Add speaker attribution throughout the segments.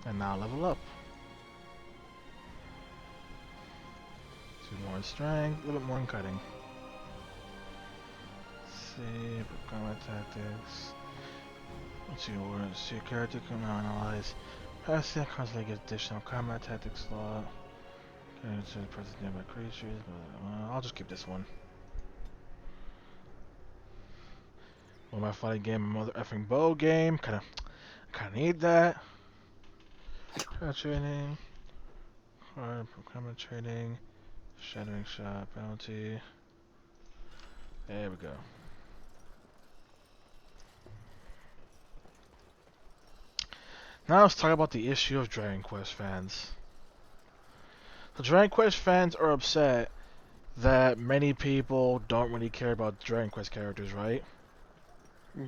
Speaker 1: And now level up. 2 more in strength, a little bit more in cutting. Save, combat tactics. Let's see your character can now analyze. Past that constantly get additional combat tactics slot. Okay, so the presence nearby creatures, but I'll just keep this one. Well, my fighting game, mother effing bow game. Kinda need that. Training. Hard combat training. Shattering shot penalty. There we go. Now let's talk about the issue of Dragon Quest fans. The Dragon Quest fans are upset that many people don't really care about Dragon Quest characters, right?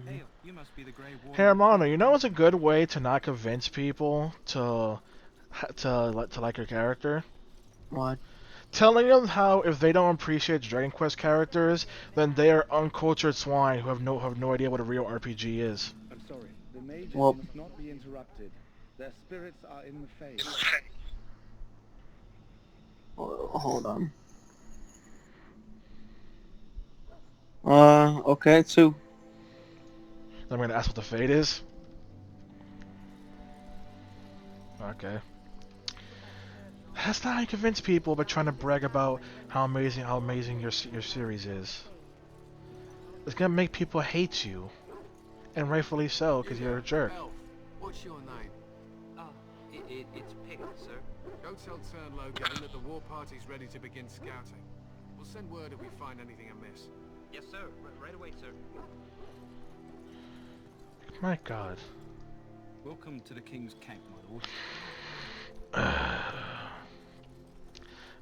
Speaker 2: Hey, you must be the Grey Warden.
Speaker 1: Hey Armando, you know what's a good way to not convince people to like your character?
Speaker 3: What?
Speaker 1: Telling them how if they don't appreciate Dragon Quest characters, then they are uncultured swine who have no idea what a real RPG is.
Speaker 4: I'm sorry. The mages
Speaker 3: Well,
Speaker 4: must not be interrupted. Their spirits are in the Fade.
Speaker 3: hold on. Okay, so
Speaker 1: I'm gonna ask what the fate is. Okay. That's not how you convince people by trying to brag about how amazing your series is. It's gonna make people hate you, and rightfully so, because you're a jerk.
Speaker 5: Elf, what's your name?
Speaker 2: It's Pick, sir.
Speaker 5: Go tell Turn Logan that the war party's ready to begin scouting. We'll send word if we find anything amiss.
Speaker 2: Yes, sir. Right away, sir.
Speaker 1: My God.
Speaker 4: Welcome to the King's Camp, my lord.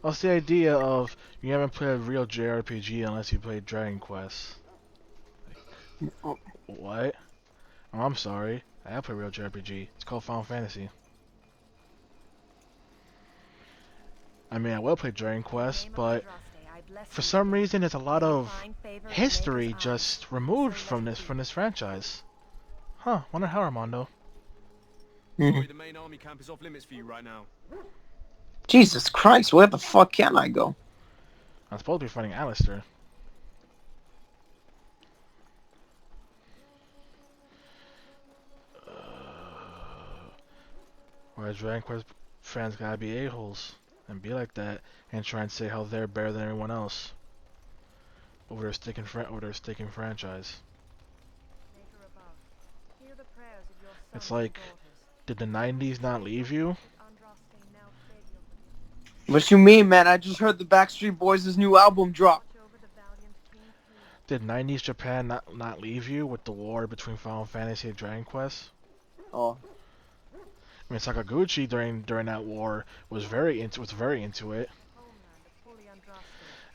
Speaker 1: What's the idea of you haven't played a real JRPG unless you played Dragon Quest? What? Oh, I'm sorry. I have played a real JRPG. It's called Final Fantasy. I mean, I will play Dragon Quest, but for some reason, there's a lot of history just removed from this franchise. Huh? Wonder how, Armando.
Speaker 5: Sorry, the main army camp is off limits for you right now.
Speaker 3: Jesus Christ, where the fuck can I go?
Speaker 1: I'm supposed to be fighting Alistair. Whereas Dragon Quest fans gotta be a-holes and be like that and try and say how they're better than everyone else over their sticking franchise. It's like, did the 90s not leave you?
Speaker 3: What you mean, man? I just heard the Backstreet Boys' new album drop.
Speaker 1: Did 90s Japan not leave you with the war between Final Fantasy and Dragon Quest?
Speaker 3: Oh.
Speaker 1: I mean, Sakaguchi during that war was very into it.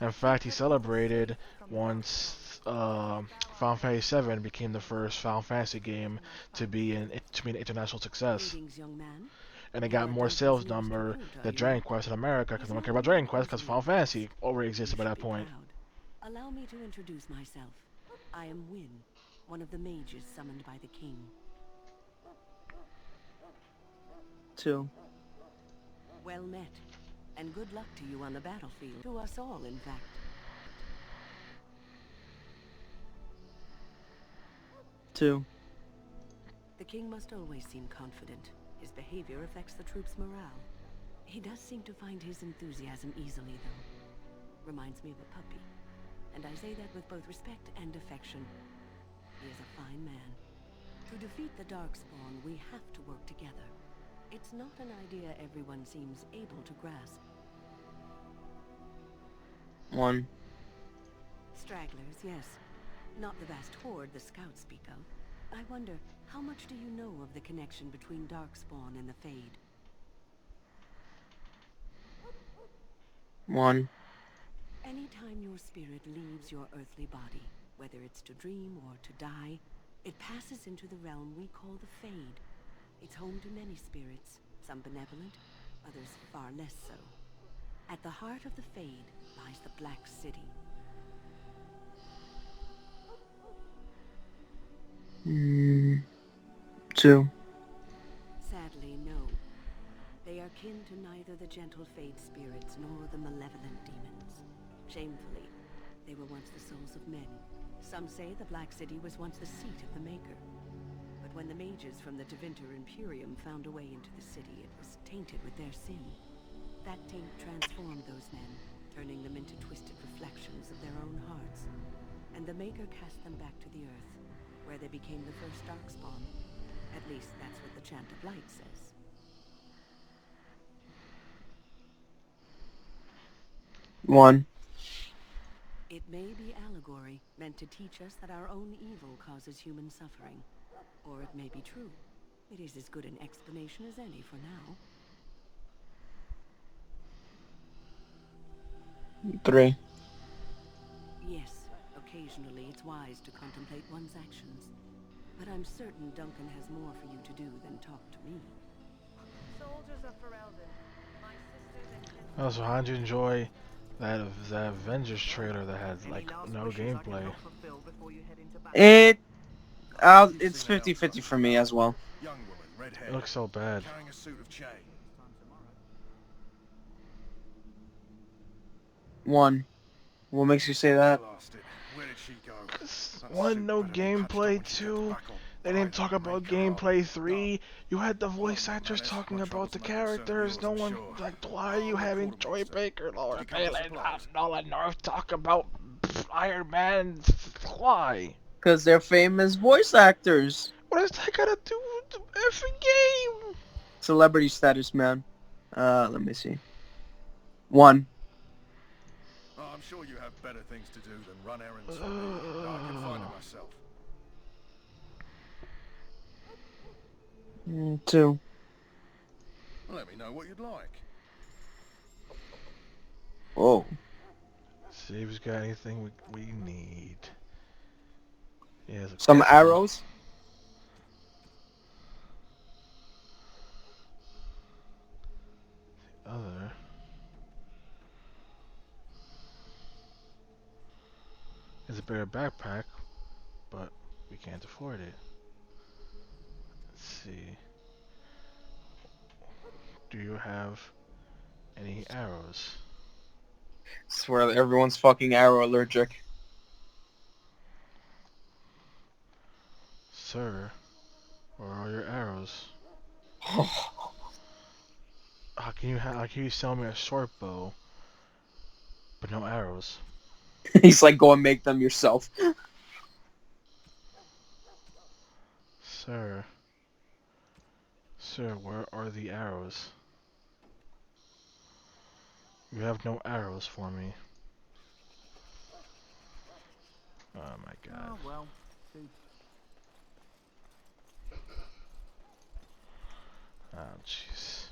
Speaker 1: In fact, he celebrated once Final Fantasy VII became the first Final Fantasy game to be an international success, and it got more sales number than Dragon Quest in America because no one cared about Dragon Quest because Final Fantasy already existed by that point.
Speaker 6: Allow me to introduce myself. I am Wynn, one of the mages summoned by the king.
Speaker 3: 2.
Speaker 6: Well met, and good luck to you on the battlefield. To us all, in fact.
Speaker 3: 2.
Speaker 6: The king must always seem confident. His behavior affects the troops' morale. He does seem to find his enthusiasm easily, though. Reminds me of a puppy. And I say that with both respect and affection. He is a fine man. To defeat the Darkspawn, we have to work together. It's not an idea everyone seems able to grasp.
Speaker 3: 1.
Speaker 6: Stragglers, yes. Not the vast horde the scouts speak of. I wonder, how much do you know of the connection between Darkspawn and the Fade?
Speaker 3: 1.
Speaker 6: Anytime your spirit leaves your earthly body, whether it's to dream or to die, it passes into the realm we call the Fade. It's home to many spirits, some benevolent, others far less so. At the heart of the Fade lies the Black City.
Speaker 3: 2.
Speaker 6: Sadly, no. They are kin to neither the gentle fade spirits nor the malevolent demons. Shamefully, they were once the souls of men. Some say the Black City was once the seat of the Maker. But when the mages from the Tevinter Imperium found a way into the city, it was tainted with their sin. That taint transformed those men, turning them into twisted reflections of their own hearts. And the Maker cast them back to the Earth, where they became the first Darkspawn. At least that's what the Chant of Light says.
Speaker 3: One.
Speaker 6: It may be allegory, meant to teach us that our own evil causes human suffering. Or it may be true. It is as good an explanation as any for now.
Speaker 3: 3.
Speaker 6: Yes, occasionally it's wise to contemplate one's actions. But I'm certain Duncan has more for you to do than talk to me.
Speaker 7: Soldiers of Ferelden, my sisters and kinsmen.
Speaker 1: Also, how did you enjoy that Avengers trailer that had like no gameplay?
Speaker 3: It's 50-50 for me as well.
Speaker 4: Young woman, red hair,
Speaker 1: It looks so bad.
Speaker 4: carrying a suit of chain.
Speaker 3: 1. What makes you say that?
Speaker 4: Blasted. Where did she go? That
Speaker 1: One,
Speaker 4: suit
Speaker 1: no
Speaker 4: might have been patched up
Speaker 1: gameplay.
Speaker 4: when she got
Speaker 1: 2,
Speaker 4: back on
Speaker 1: they didn't
Speaker 4: fire
Speaker 1: talk
Speaker 4: by
Speaker 1: about
Speaker 4: the main
Speaker 1: gameplay.
Speaker 4: guard.
Speaker 1: 3, you had the voice
Speaker 4: Well,
Speaker 1: actors
Speaker 4: man,
Speaker 1: talking
Speaker 4: my
Speaker 1: about the
Speaker 4: troubles make
Speaker 1: characters.
Speaker 4: them certain
Speaker 1: No
Speaker 4: yours,
Speaker 1: one,
Speaker 4: I'm sure.
Speaker 1: like, why are you having Joy
Speaker 4: Quartermaster.
Speaker 1: Baker, Laura
Speaker 4: Did you come for
Speaker 1: Palin,
Speaker 4: supplies?
Speaker 1: Nolan North talk about Iron Man? Why?
Speaker 3: Because they're famous voice actors.
Speaker 1: What does that got to do with the effing game?
Speaker 3: Celebrity status, man. Let me see. 1.
Speaker 4: Oh, I'm sure you have better things to do than run errands for me. I can find it myself.
Speaker 3: 2.
Speaker 4: Let me know what you'd like.
Speaker 3: Oh.
Speaker 1: See if he's got anything we need. Yeah,
Speaker 3: Some arrows.
Speaker 1: Other. It's a bigger backpack, but we can't afford it. Let's see. Do you have any arrows?
Speaker 3: Swear that everyone's fucking arrow allergic.
Speaker 1: Sir, where are your arrows? How can you sell me a short bow, but no arrows?
Speaker 3: He's like, go and make them yourself.
Speaker 1: Sir. Sir, where are the arrows? You have no arrows for me. Oh my god.
Speaker 5: Oh, well.
Speaker 1: Oh jeez.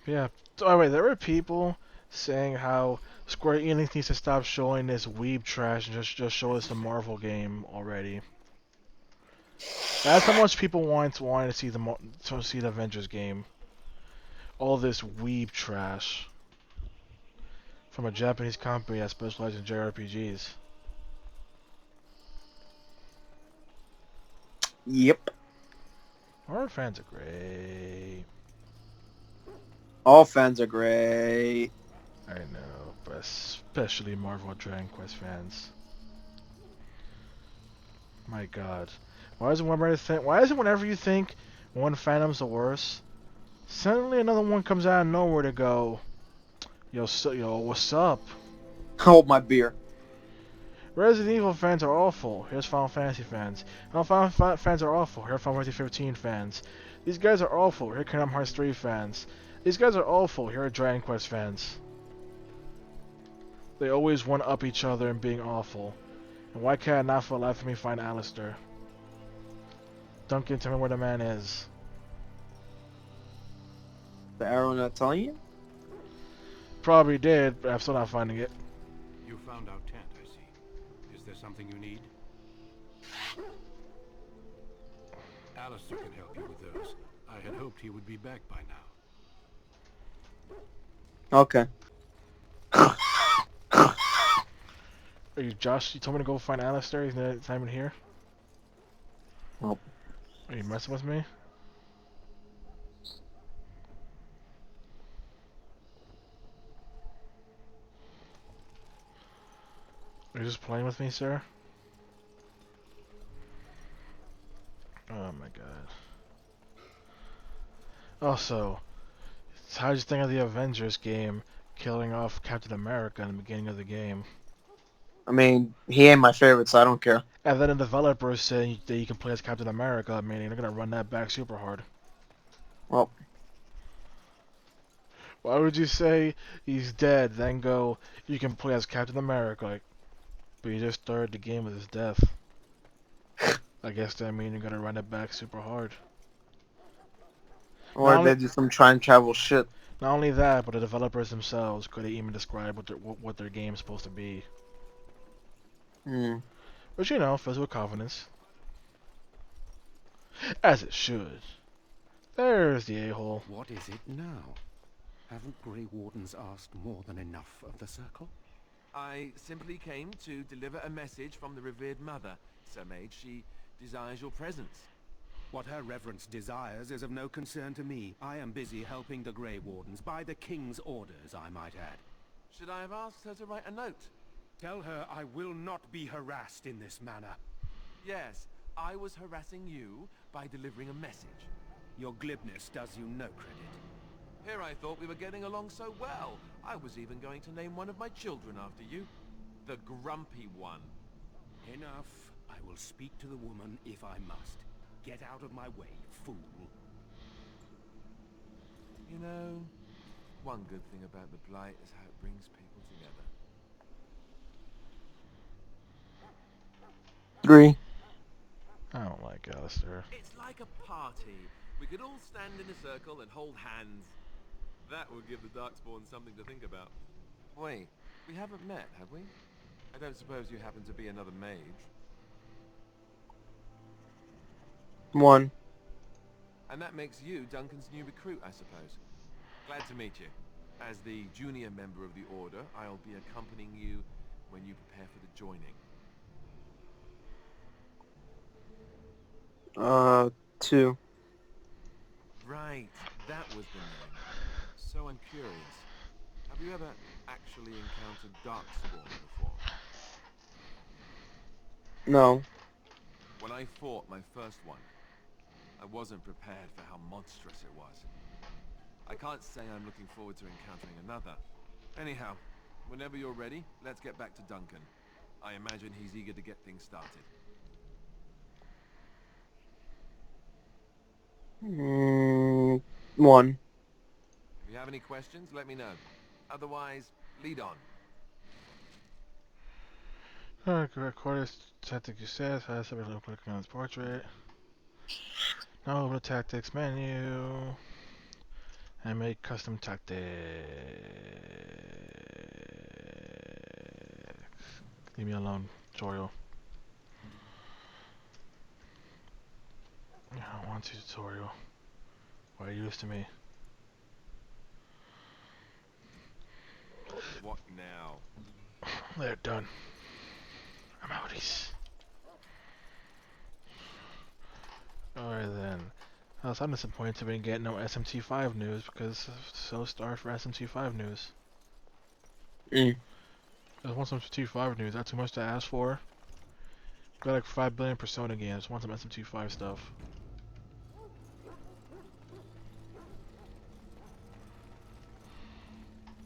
Speaker 1: Yeah. Oh wait, there were people saying how Square Enix needs to stop showing this weeb trash and just show us the Marvel game already. That's how much people wanted to see the Avengers game. All this weeb trash from a Japanese company that specializes in JRPGs.
Speaker 3: Yep.
Speaker 1: Horror fans are great.
Speaker 3: All fans are great.
Speaker 1: I know, but especially Marvel Dragon Quest fans. My God, why is it whenever you think one fandom's the worst, suddenly another one comes out of nowhere to go, yo, what's up?
Speaker 3: Hold my beer.
Speaker 1: Resident Evil fans are awful. Here's Final Fantasy fans. Final fans are awful. Here are Final Fantasy 15 fans. These guys are awful. Here are Kingdom Hearts 3 fans. These guys are awful. Here are Dragon Quest fans. They always one-up each other in being awful. And why can't I not for the life of me find Alistair? Duncan, tell me where the man is.
Speaker 3: The arrow not telling you?
Speaker 1: Probably did, but I'm still not finding it.
Speaker 5: You found our tent, I see. Is there something you need? Alistair can help you with those. I had hoped he would be back by now.
Speaker 3: Okay.
Speaker 1: Are you Josh? You told me to go find Alistair. He's not even here.
Speaker 3: Nope.
Speaker 1: Are you messing with me? Are you just playing with me, sir? Oh my god. Also, how did you think of the Avengers game killing off Captain America in the beginning of the game?
Speaker 3: I mean, he ain't my favorite, so I don't care.
Speaker 1: And then the developers saying that you can play as Captain America, meaning they're gonna run that back super hard.
Speaker 3: Well,
Speaker 1: Why would you say he's dead, then go, you can play as Captain America, like, but you just started the game with his death? I guess that means you're gonna run it back super hard.
Speaker 3: or they do some time travel shit.
Speaker 1: Not only that, but the developers themselves couldn't even describe what their game's supposed to be.
Speaker 3: Hmm.
Speaker 1: But you know, fills with confidence. As it should. There's the a-hole.
Speaker 8: What is it now? Haven't Grey Wardens asked more than enough of the Circle?
Speaker 9: I simply came to deliver a message from the revered mother, Sir Mage. She desires your presence.
Speaker 8: What her reverence desires is of no concern to me. I am busy helping the Grey Wardens, by the King's orders, I might add.
Speaker 9: Should I have asked her to write a note?
Speaker 8: Tell her I will not be harassed in this manner.
Speaker 9: Yes, I was harassing you by delivering a message.
Speaker 8: Your glibness does you no credit.
Speaker 9: Here I thought we were getting along so well. I was even going to name one of my children after you. The Grumpy One.
Speaker 8: Enough. I will speak to the woman if I must. Get out of my way, fool.
Speaker 9: You know, one good thing about the Blight is how it brings people together.
Speaker 3: Agree.
Speaker 1: I don't like Alistair.
Speaker 9: It's like a party. We could all stand in a circle and hold hands. That would give the Darkspawn something to think about. Wait, we haven't met, have we? I don't suppose you happen to be another mage.
Speaker 3: One.
Speaker 9: And that makes you Duncan's new recruit, I suppose. Glad to meet you. As the junior member of the Order, I'll be accompanying you when you prepare for the joining.
Speaker 3: 2.
Speaker 9: Right, that was the name. So I'm curious. Have you ever actually encountered Darkspawn before?
Speaker 3: No.
Speaker 9: When I fought my first one, I wasn't prepared for how monstrous it was. I can't say I'm looking forward to encountering another. Anyhow, whenever you're ready, let's get back to Duncan. I imagine he's eager to get things started.
Speaker 3: 1.
Speaker 9: If you have any questions, let me know. Otherwise, lead on.
Speaker 1: Record tactic you said. Has everyone clicking on his portrait. Now open the tactics menu and make custom tactics. Leave me alone, tutorial. I don't want to tutorial. Why are you used to me?
Speaker 9: What now?
Speaker 1: They're done. I'm outies. Alright then. I'm disappointed we didn't get no SMT5 news because so starved for SMT5 news. I just want some SMT5 news. That's too much to ask for. Got like 5 billion Persona games. Want some SMT5 stuff.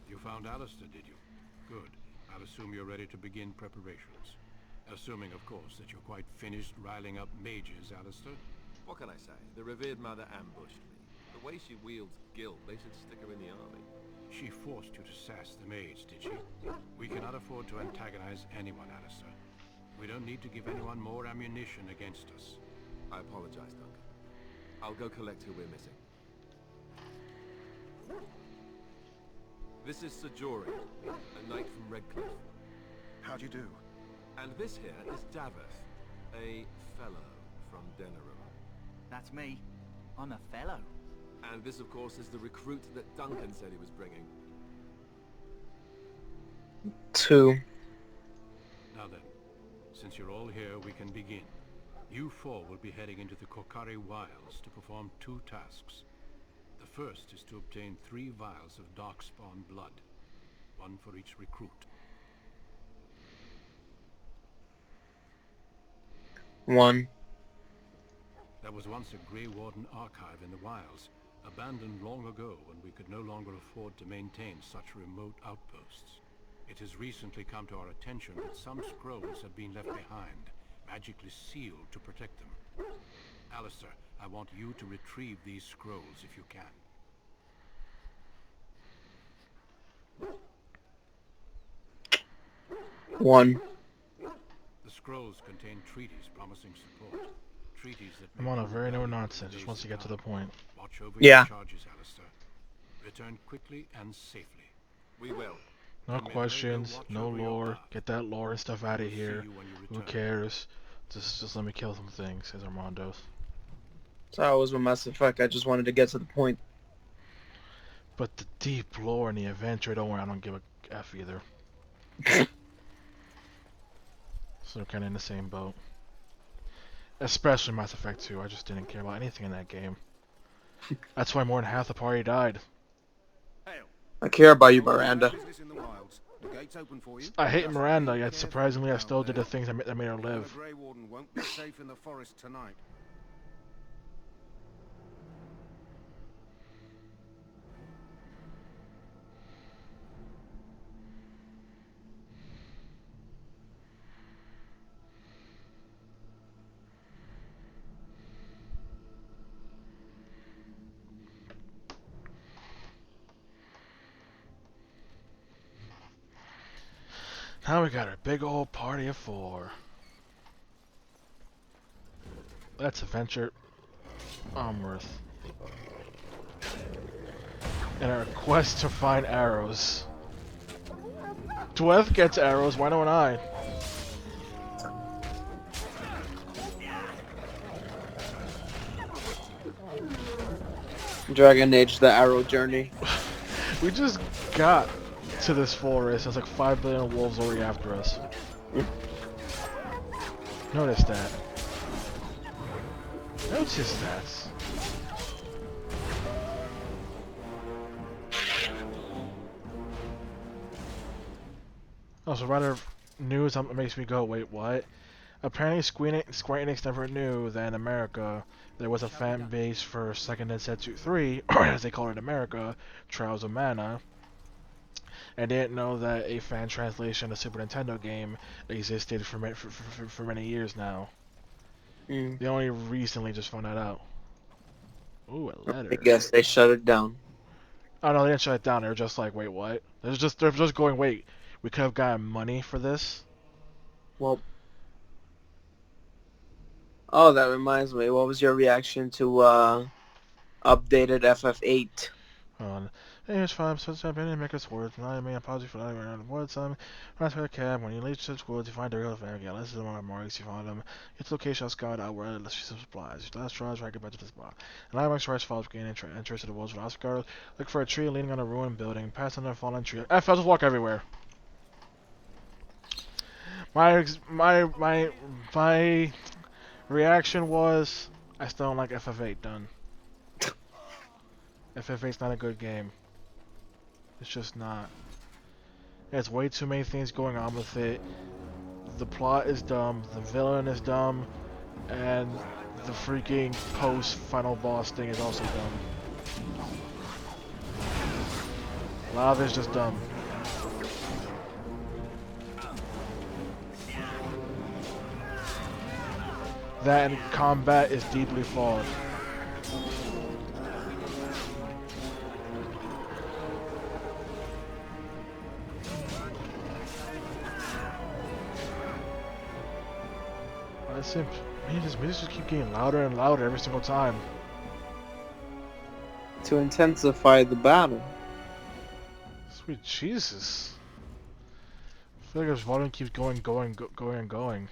Speaker 5: You found Alistair, did you? Good. I'll assume you're ready to begin preparations. Assuming, of course, that you're quite finished riling up mages, Alistair.
Speaker 9: What can I say? The revered mother ambushed me. The way she wields guilt, they should stick her in the army.
Speaker 5: She forced you to sass the maids, did she? We cannot afford to antagonize anyone, Alistair. We don't need to give anyone more ammunition against us.
Speaker 9: I apologize, Duncan. I'll go collect who we're missing. This is Sajori, a knight from Redcliffe.
Speaker 4: How do you do?
Speaker 9: And this here is Daveth, a fellow from Denerim.
Speaker 10: That's me. I'm a fellow.
Speaker 9: And this, of course, is the recruit that Duncan said he was bringing.
Speaker 3: 2.
Speaker 5: Now then, since you're all here, we can begin. You 4 will be heading into the Kokari Wilds to perform 2 tasks. The first is to obtain 3 vials of Darkspawn blood, 1 for each recruit.
Speaker 3: 1.
Speaker 5: There was once a Grey Warden archive in the wilds, abandoned long ago when we could no longer afford to maintain such remote outposts. It has recently come to our attention that some scrolls have been left behind, magically sealed to protect them. Alistair, I want you to retrieve these scrolls if you can.
Speaker 3: 1.
Speaker 5: The scrolls contain treaties promising support. Treaties that
Speaker 1: I'm
Speaker 5: make
Speaker 1: on a
Speaker 5: you
Speaker 1: very no
Speaker 5: valuable
Speaker 1: nonsense.
Speaker 5: in
Speaker 1: Just
Speaker 5: days
Speaker 1: wants to
Speaker 5: to
Speaker 1: get to the
Speaker 5: come.
Speaker 1: point.
Speaker 5: Watch over
Speaker 3: Yeah.
Speaker 5: your charges, Alistair. Return quickly and safely.
Speaker 9: We will.
Speaker 1: No
Speaker 5: And may the
Speaker 1: questions,
Speaker 5: Rainbow watch
Speaker 1: no
Speaker 5: over your
Speaker 1: lore.
Speaker 5: path.
Speaker 1: Get that lore and stuff out
Speaker 5: We
Speaker 1: of
Speaker 5: will see
Speaker 1: here.
Speaker 5: you when you
Speaker 1: Who
Speaker 5: return.
Speaker 1: cares? Just let me kill some things, says Armando.
Speaker 3: So I was with Mass Effect. I just wanted to get to the point.
Speaker 1: But the deep lore and the adventure, don't worry, I don't give a F either. So we're kind of in the same boat. Especially Mass Effect 2, I just didn't care about anything in that game. That's why more than half the party died.
Speaker 4: Hail.
Speaker 3: I care about you,
Speaker 8: All right,
Speaker 3: Miranda.
Speaker 8: business in the wilds. The gate's open for you.
Speaker 1: I hate
Speaker 8: Just
Speaker 1: Miranda,
Speaker 8: be
Speaker 1: yet
Speaker 8: careful
Speaker 1: surprisingly I
Speaker 8: out
Speaker 1: still did
Speaker 8: there.
Speaker 1: the things that made her
Speaker 8: Even a
Speaker 1: live.
Speaker 8: Grey Warden won't be safe in the forest tonight.
Speaker 1: Now we got our big old party of 4. Let's adventure onwards. In our quest to find arrows. Dweth gets arrows, why don't I?
Speaker 3: Dragon Age: The Arrow Journey.
Speaker 1: We just got to this forest. There's like 5 billion wolves already after us. Notice that. Notice that. Oh, so rather news makes me go, wait, what? Apparently Square Enix never knew that in America there was a fan base for Second Densetsu 3, or as they call it in America, Trials of Mana, and didn't know that a fan translation of a Super Nintendo game existed for many years now. They only recently just found that out. Ooh, a letter.
Speaker 3: I guess they shut it down.
Speaker 1: Oh no, they didn't shut it down. They're just like, wait, what? They're just going, wait, we could have gotten money for this.
Speaker 3: Well, oh, that reminds me. What was your reaction to updated FF8?
Speaker 1: Hold on. Hey, it's fine. So I've been in Maker's Woods, and I may apologize for not around the woods. That's where a cab. When you leave such woods, you find the real family. Yeah, this is one of my marks. You find them. Get to location on Scout out where let's see some supplies. Your last try to get back to the spot. And I marks rice follows gain entrance to the woods with Oscar. Look for a tree leaning on a ruined building. Pass under a fallen tree. I'll just walk everywhere. My reaction was I still don't like FF8 done. FF8's not a good game. It's just not. There's way too many things going on with it. The plot is dumb, the villain is dumb, and the freaking post-final boss thing is also dumb. A lot of it's just dumb. That and combat is deeply flawed. This music just keep getting louder and louder every single time.
Speaker 3: To intensify the battle.
Speaker 1: Sweet Jesus. I feel like this volume keeps going and going.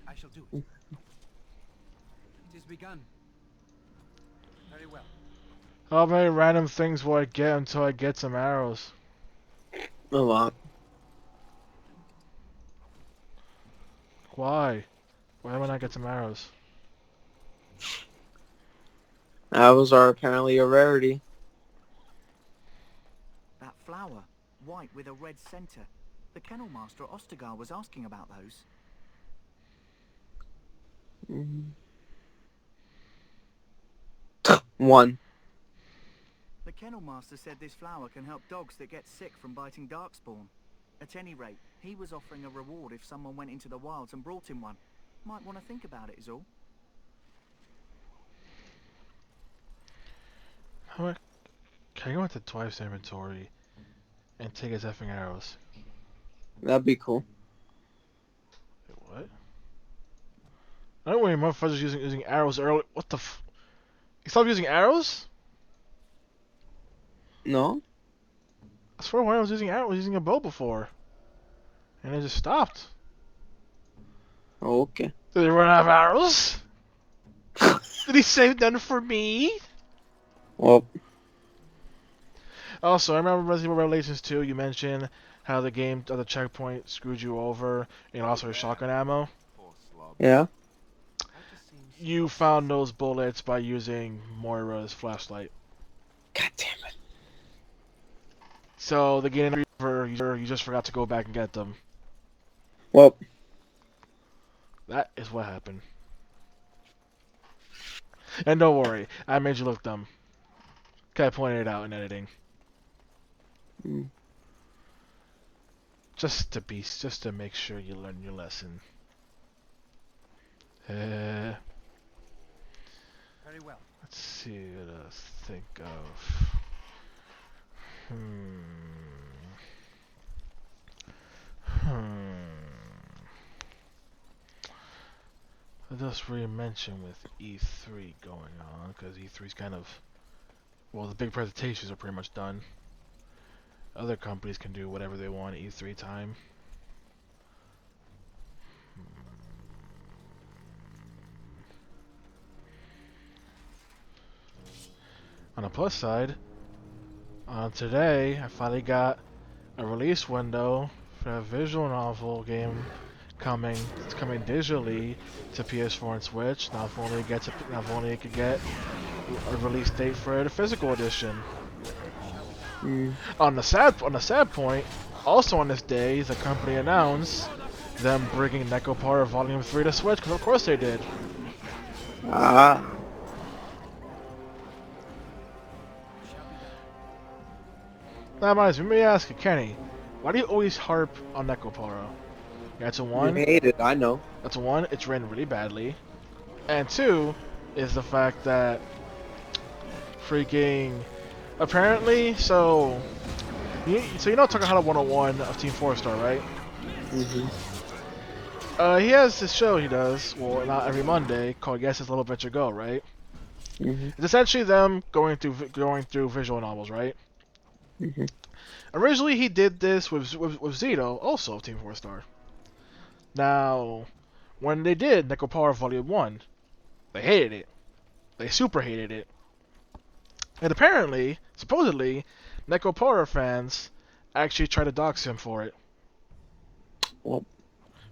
Speaker 2: I shall do it. It is begun. Very well.
Speaker 1: How many random things will I get until I get some arrows?
Speaker 3: A lot.
Speaker 1: Why? Why would I get some arrows?
Speaker 3: Arrows are apparently a rarity.
Speaker 10: That flower, white with a red center. The kennel master Ostagar was asking about those.
Speaker 3: Mhm. 1.
Speaker 10: The kennel master said this flower can help dogs that get sick from biting darkspawn. At any rate, he was offering a reward if someone went into the wilds and brought him one. Might want to think about it is all.
Speaker 1: Can I go into Dwight's inventory and take his effing arrows?
Speaker 3: That'd be cool.
Speaker 1: Wait, what? I don't know when motherfuckers using arrows early. What the f? You stopped using arrows?
Speaker 3: No?
Speaker 1: I swear when I was using arrows, using a bow before. And it just stopped.
Speaker 3: Oh, okay.
Speaker 1: Did he run out of arrows? Did he save them for me?
Speaker 3: Well,
Speaker 1: Also, I remember Resident Evil Revelations 2, you mentioned how the game at the checkpoint screwed you over and also your shotgun ammo.
Speaker 9: Poor slob.
Speaker 3: yeah.
Speaker 9: That just seems
Speaker 1: You found those bullets by using Moira's flashlight.
Speaker 3: God damn it.
Speaker 1: So the game you just forgot to go back and get them.
Speaker 3: Well,
Speaker 1: That is what happened. And don't worry, I made you look dumb. 'Cause I pointed it out in editing.
Speaker 3: mm,
Speaker 1: Just to make sure you learn your lesson.
Speaker 2: Very well.
Speaker 1: Let's see what to think of. What else were you mention with E3 going on? Because E3's kind of... Well, the big presentations are pretty much done. Other companies can do whatever they want at E3 time. On the plus side, today I finally got a release window for a visual novel game coming. It's coming digitally to PS4 and Switch. Not only it could get a release date for the physical edition.
Speaker 3: mm.
Speaker 1: On the sad point, also on this day, the company announced them bringing Necropara Volume 3 to Switch, because of course they did.
Speaker 3: Ah.
Speaker 1: That reminds me, let me ask you, Kenny, why do you always harp on Necropara? That's a
Speaker 3: You
Speaker 1: one.
Speaker 3: hate it, I know.
Speaker 1: That's a one, it's written really badly. And two, is the fact that freaking apparently, so you know Takahata 101 of Team 4 Star, right?
Speaker 3: Mm-hmm.
Speaker 1: He has this show he does, well, not every Monday, called Yes It's Little Adventure Go, right?
Speaker 3: Mm-hmm.
Speaker 1: It's essentially them going through visual novels, right?
Speaker 3: Mm-hmm.
Speaker 1: Originally, he did this with Zito, also of Team 4 Star. Now, when they did Necropara Volume 1, they hated it. They super hated it. And apparently, supposedly, Necropara fans actually tried to dox him for it.
Speaker 3: Well,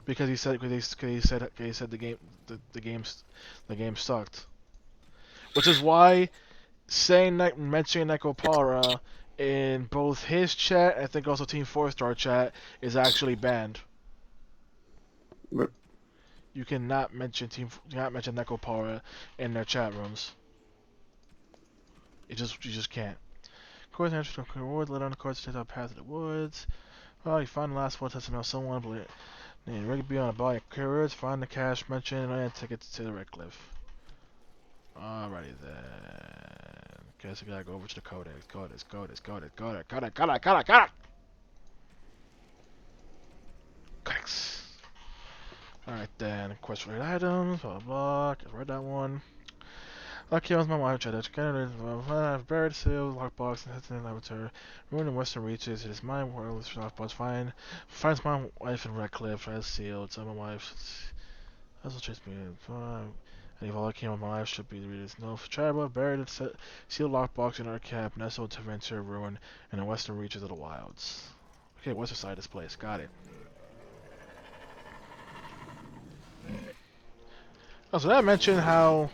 Speaker 1: Because he said the game sucked. Which is why mentioning Necropara in both his chat and I think also Team 4 Star chat is actually banned.
Speaker 3: r-
Speaker 1: You cannot mention Necropara in their chat rooms. You just can't. Course answer to reward later on the course takes out path to the woods. Oh, you find the last one testing out someone, but then ready to be on a body of courage, find the cash mentioned and tickets to the Red Cliff. Alrighty then. Guess I gotta go over to the codex. Codex. Alright then, quest related items, blah blah blah. Read that one. Lucky was my wife, tried to get it. Buried sealed, lockbox, and heads in the laboratory. Ruined in western reaches. It is my world, lockbox. Finds my wife in Red Cliff, tries sealed. So my wife. That's what chased me. And if all that came with my life should be the readers. No, tribal buried in sealed lockbox in our cap, nestled to venture ruin in the western reaches of the wilds. Okay, western side of this place. Got it. Also, did I mention how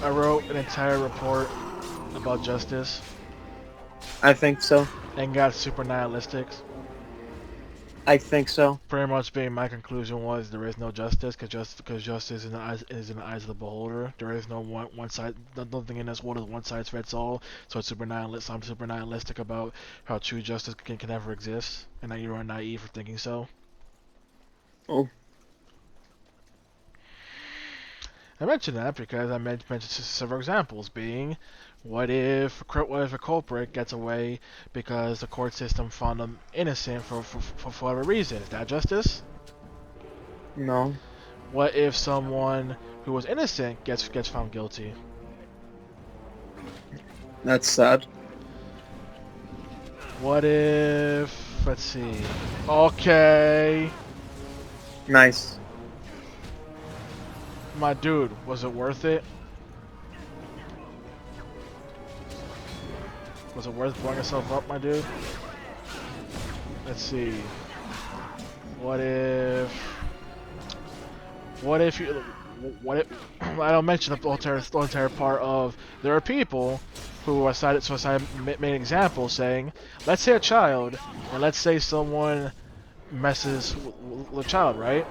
Speaker 1: I wrote an entire report about justice
Speaker 3: I think so.
Speaker 1: and got super nihilistic?
Speaker 3: I think so.
Speaker 1: Pretty much being my conclusion was there is no justice because justice is in the eyes of the beholder. There is no one side. Nothing in this world is one size fits all. So it's super nihilist. I'm super nihilistic about how true justice can ever exist, and that you are naive for thinking so.
Speaker 3: Oh.
Speaker 1: I mentioned that because I mentioned several examples being, what if a culprit gets away because the court system found them innocent for whatever reason? Is that justice?
Speaker 3: No.
Speaker 1: What if someone who was innocent gets found guilty?
Speaker 3: That's sad.
Speaker 1: What if, let's see. Okay,
Speaker 3: Nice.
Speaker 1: my dude, was it worth it? Was it worth blowing yourself up, my dude? Let's see. What if you? What if? I don't mention the whole entire part of there are people who decided to make an example saying, let's say a child, and let's say someone messes with a child, right?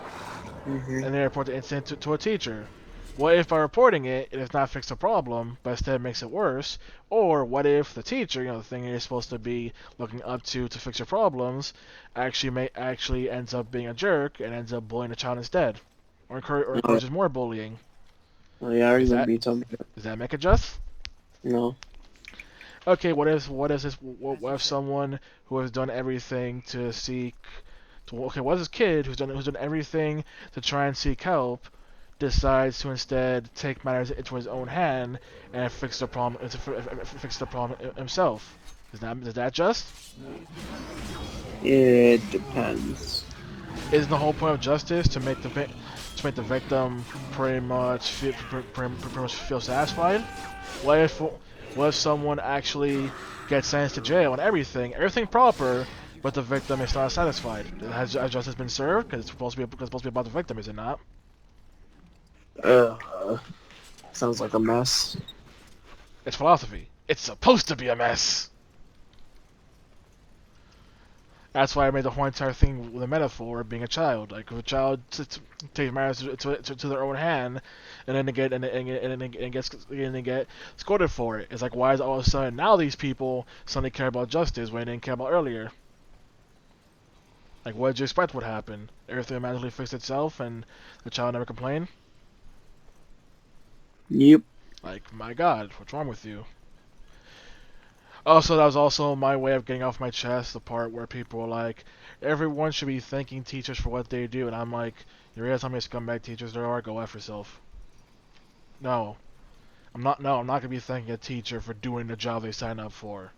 Speaker 3: Mhm.
Speaker 1: And they report the incident to a teacher. What if by reporting it, it does not fix the problem, but instead makes it worse? Or what if the teacher, the thing you're supposed to be looking up to fix your problems, actually ends up being a jerk and ends up bullying the child instead, or
Speaker 3: Oh,
Speaker 1: encourages more bullying?
Speaker 3: oh, yeah, I
Speaker 1: Is
Speaker 3: remember
Speaker 1: that
Speaker 3: you telling me that.
Speaker 1: does that make it just?
Speaker 3: No.
Speaker 1: Okay, what if someone who has done everything to seek okay, what if this kid who's done everything to try and seek help decides to instead take matters into his own hand and fix the problem himself? Is that just?
Speaker 3: It depends.
Speaker 1: Isn't the whole point of justice to make the victim pretty much feel satisfied? What if someone actually gets sentenced to jail and everything proper, but the victim is not satisfied? Has justice been served? Because it's supposed to be about the victim, is it not?
Speaker 3: Sounds like a mess.
Speaker 1: It's philosophy. It's supposed to be a mess. That's why I made the whole entire thing with a metaphor of being a child. Like if a child takes matters to their own hand, and then they get scolded for it. It's like, why is all of a sudden now these people suddenly care about justice when they didn't care about earlier? Like, what did you expect would happen? Everything magically fixed itself and the child never complained?
Speaker 3: Yep.
Speaker 1: Like, my God, what's wrong with you? Also, that was also my way of getting off my chest the part where people were like, everyone should be thanking teachers for what they do, and I'm like, you realize how many scumbag teachers there are? Go F yourself. No. I'm not gonna be thanking a teacher for doing the job they signed up for.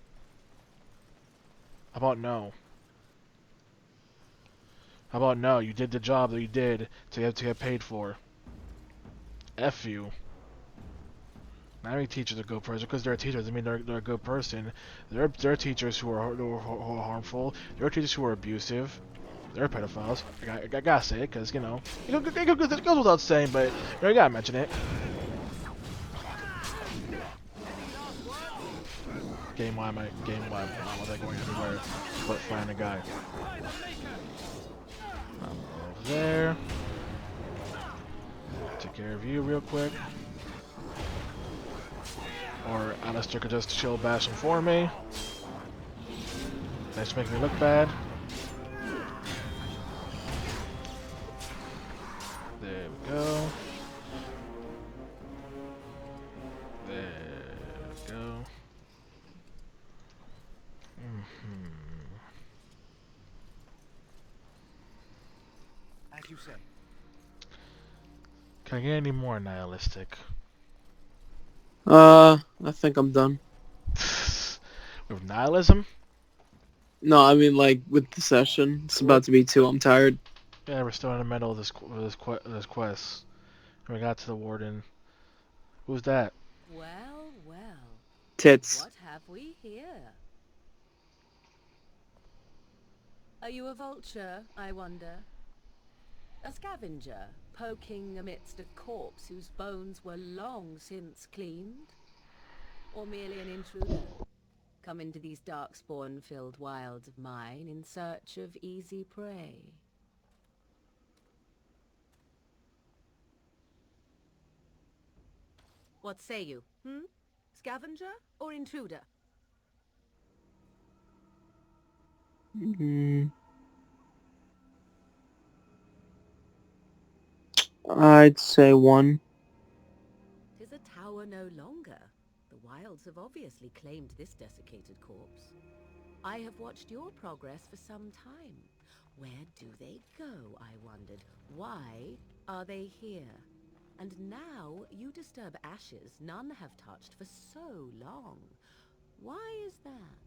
Speaker 1: How about no? How about no? You did the job that you did to get paid for. F you. Not every teacher's a good person. Because they're teachers doesn't mean they're a good person. There are teachers who are harmful. There are teachers who are abusive. They're pedophiles. I gotta say it, because, it goes without saying, but I gotta mention it. Why was I going everywhere but find a guy? Over there. Take care of you real quick. Or Alistair could just chill bash him for me. Nice to make me look bad. There we go. There we go.
Speaker 8: As you say.
Speaker 1: Can I get any more nihilistic?
Speaker 3: I think I'm done.
Speaker 1: With nihilism?
Speaker 3: No, I mean like with the session. It's about to be 2. I'm tired.
Speaker 1: Yeah, we're still in the middle of this quest. And we got to the Warden. Who's that?
Speaker 6: Well, well.
Speaker 3: Tits.
Speaker 6: What have we here? Are you a vulture, I wonder? A scavenger, poking amidst a corpse whose bones were long since cleaned? Or merely an intruder, come into these darkspawn-filled wilds of mine in search of easy prey. What say you, Scavenger or intruder?
Speaker 3: I'd say 1.
Speaker 6: 'Tis a tower no longer. The wilds have obviously claimed this desiccated corpse. I have watched your progress for some time. Where do they go, I wondered? Why are they here? And now you disturb ashes none have touched for so long. Why is that?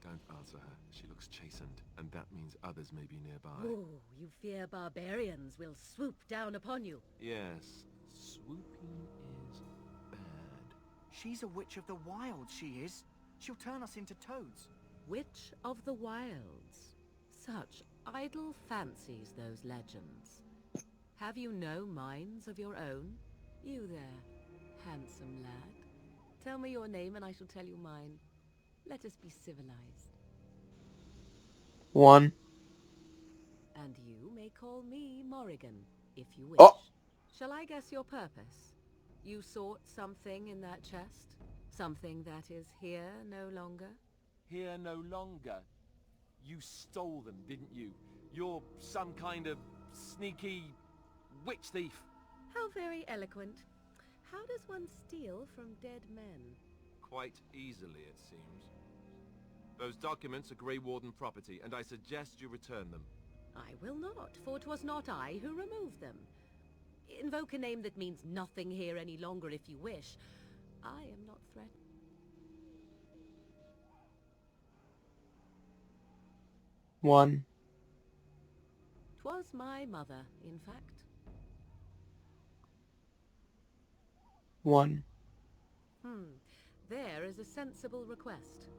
Speaker 9: Don't answer her. She looks chastened, and that means others may be nearby.
Speaker 6: Oh, you fear barbarians will swoop down upon you.
Speaker 9: Yes, swooping is bad.
Speaker 10: She's a witch of the wilds, she is. She'll turn us into toads.
Speaker 6: Witch of the wilds. Such idle fancies, those legends. Have you no minds of your own? You there, handsome lad. Tell me your name and I shall tell you mine. Let us be civilized.
Speaker 3: 1.
Speaker 6: And you may call me Morrigan, if you wish.
Speaker 3: Oh!
Speaker 6: Shall I guess your purpose? You sought something in that chest? Something that is here no longer?
Speaker 9: Here no longer. You stole them, didn't you? You're some kind of sneaky witch thief.
Speaker 6: How very eloquent. How does one steal from dead men?
Speaker 9: Quite easily, it seems. Those documents are Grey Warden property, and I suggest you return them.
Speaker 6: I will not, for 'twas not I who removed them. Invoke a name that means nothing here any longer if you wish. I am not threatened.
Speaker 3: 1.
Speaker 6: 'Twas my mother, in fact.
Speaker 3: 1.
Speaker 6: There is a sensible request.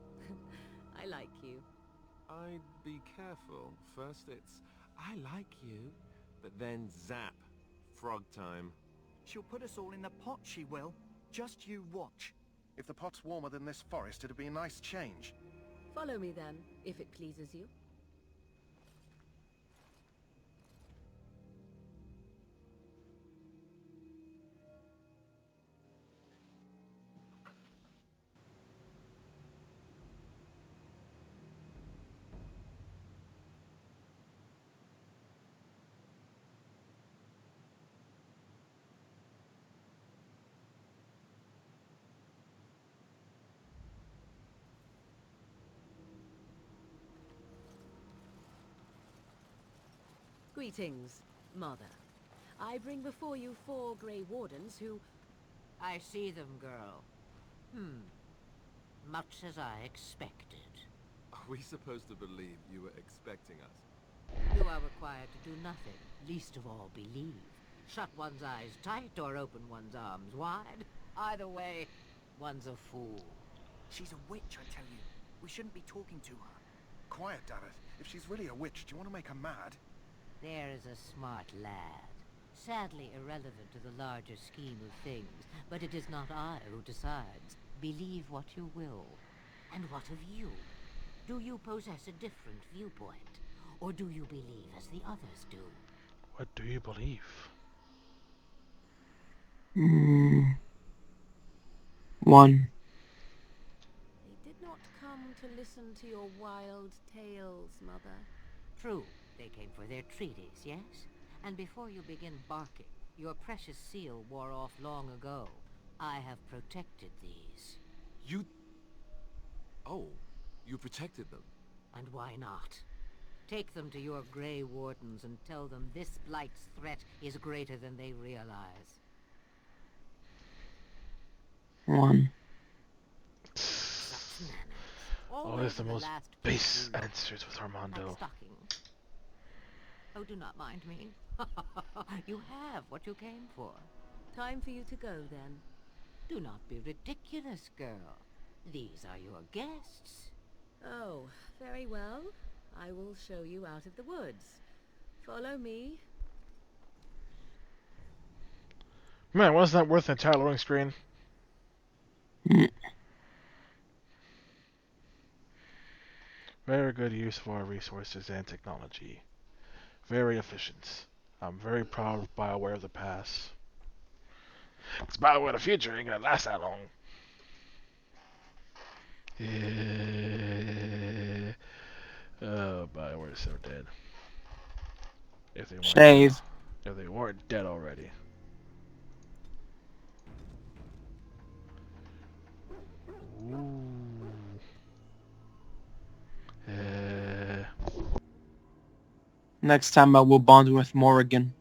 Speaker 6: I like you.
Speaker 9: I'd be careful. First it's, I like you, but then zap. Frog time.
Speaker 10: She'll put us all in the pot, she will. Just you watch.
Speaker 4: If the pot's warmer than this forest, it'd be a nice change.
Speaker 6: Follow me then, if it pleases you. Greetings, Mother. I bring before you 4 Grey Wardens who...
Speaker 11: I see them, girl. Much as I expected.
Speaker 9: Are we supposed to believe you were expecting us?
Speaker 11: You are required to do nothing, least of all believe. Shut one's eyes tight or open one's arms wide. Either way, one's a fool.
Speaker 10: She's a witch, I tell you. We shouldn't be talking to her.
Speaker 4: Quiet, damn it. If she's really a witch, do you want to make her mad?
Speaker 11: There is a smart lad. Sadly irrelevant to the larger scheme of things, but it is not I who decides. Believe what you will. And what of you? Do you possess a different viewpoint? Or do you believe as the others do?
Speaker 1: What do you believe?
Speaker 3: 1.
Speaker 6: They did not come to listen to your wild tales, Mother.
Speaker 11: True, they came for their treaties, yes? And before you begin barking, your precious seal wore off long ago. I have protected these.
Speaker 9: You... Oh, you protected them.
Speaker 11: And why not? Take them to your Grey Wardens and tell them this blight's threat is greater than they realize.
Speaker 3: 1.
Speaker 11: Such manners.
Speaker 1: Always the
Speaker 11: the
Speaker 1: most
Speaker 11: last
Speaker 1: base
Speaker 11: place
Speaker 1: answers with Armando.
Speaker 11: stocking. Oh, do not mind me. You have what you came for.
Speaker 6: Time for you to go, then.
Speaker 11: Do not be ridiculous, girl. These are your guests.
Speaker 6: Oh, very well. I will show you out of the woods. Follow me.
Speaker 1: Man, wasn't that worth an entire loading screen? Very good use of our resources and technology. Very efficient. I'm very proud of BioWare of the past. It's BioWare of the future ain't gonna last that long. Yeah. Oh, BioWare is so dead. If they weren't dead.
Speaker 3: Shave.
Speaker 1: If they weren't dead already. Ooh.
Speaker 3: Next time I will bond with Morrigan.